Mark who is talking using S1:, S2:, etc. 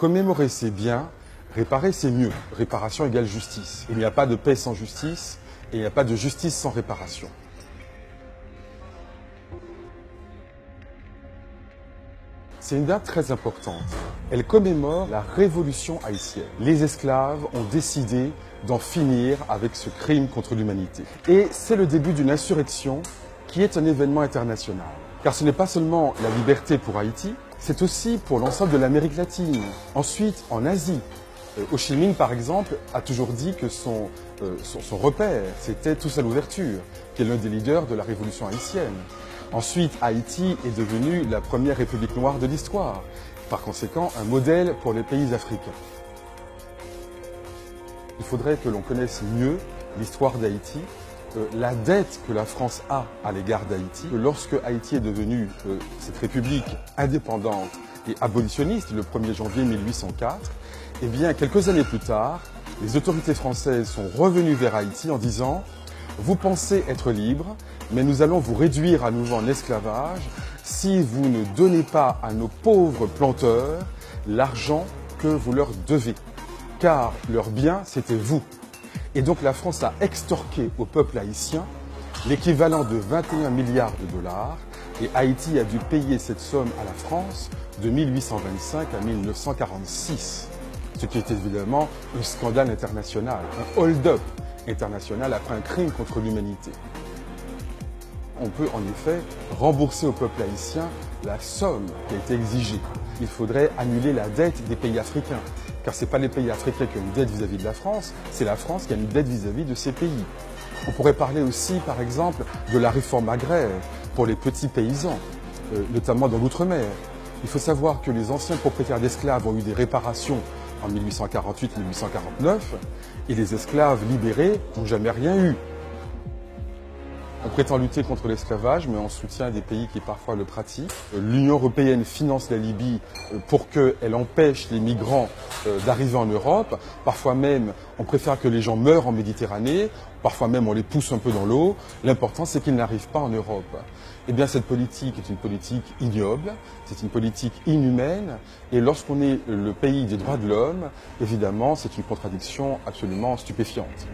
S1: Commémorer c'est bien, réparer c'est mieux. Réparation égale justice. Il n'y a pas de paix sans justice et il n'y a pas de justice sans réparation. C'est une date très importante. Elle commémore la révolution haïtienne. Les esclaves ont décidé d'en finir avec ce crime contre l'humanité. Et c'est le début d'une insurrection qui est un événement international. Car ce n'est pas seulement la liberté pour Haïti, c'est aussi pour l'ensemble de l'Amérique latine. Ensuite, en Asie, Ho Chi Minh, par exemple, a toujours dit que son repère, c'était Toussaint Louverture, qui est l'un des leaders de la révolution haïtienne. Ensuite, Haïti est devenue la première république noire de l'histoire. Par conséquent, un modèle pour les pays africains. Il faudrait que l'on connaisse mieux l'histoire d'Haïti, la dette que la France a à l'égard d'Haïti. Lorsque Haïti est devenue cette république indépendante et abolitionniste, le 1er janvier 1804, eh bien, quelques années plus tard, les autorités françaises sont revenues vers Haïti en disant « Vous pensez être libre, mais nous allons vous réduire à nouveau en esclavage si vous ne donnez pas à nos pauvres planteurs l'argent que vous leur devez. Car leur bien, c'était vous. » Et donc la France a extorqué au peuple haïtien l'équivalent de 21 milliards de dollars et Haïti a dû payer cette somme à la France de 1825 à 1946. Ce qui est évidemment un scandale international, un hold-up international après un crime contre l'humanité. On peut en effet rembourser au peuple haïtien la somme qui a été exigée. Il faudrait annuler la dette des pays africains, car ce n'est pas les pays africains qui ont une dette vis-à-vis de la France, c'est la France qui a une dette vis-à-vis de ces pays. On pourrait parler aussi, par exemple, de la réforme agraire pour les petits paysans, notamment dans l'outre-mer. Il faut savoir que les anciens propriétaires d'esclaves ont eu des réparations en 1848-1849 et les esclaves libérés n'ont jamais rien eu. On prétend lutter contre l'esclavage, mais on soutient des pays qui parfois le pratiquent. L'Union européenne finance la Libye pour qu'elle empêche les migrants d'arriver en Europe. Parfois même, on préfère que les gens meurent en Méditerranée. Parfois même, on les pousse un peu dans l'eau. L'important, c'est qu'ils n'arrivent pas en Europe. Eh bien, cette politique est une politique ignoble, c'est une politique inhumaine. Et lorsqu'on est le pays des droits de l'homme, évidemment, c'est une contradiction absolument stupéfiante.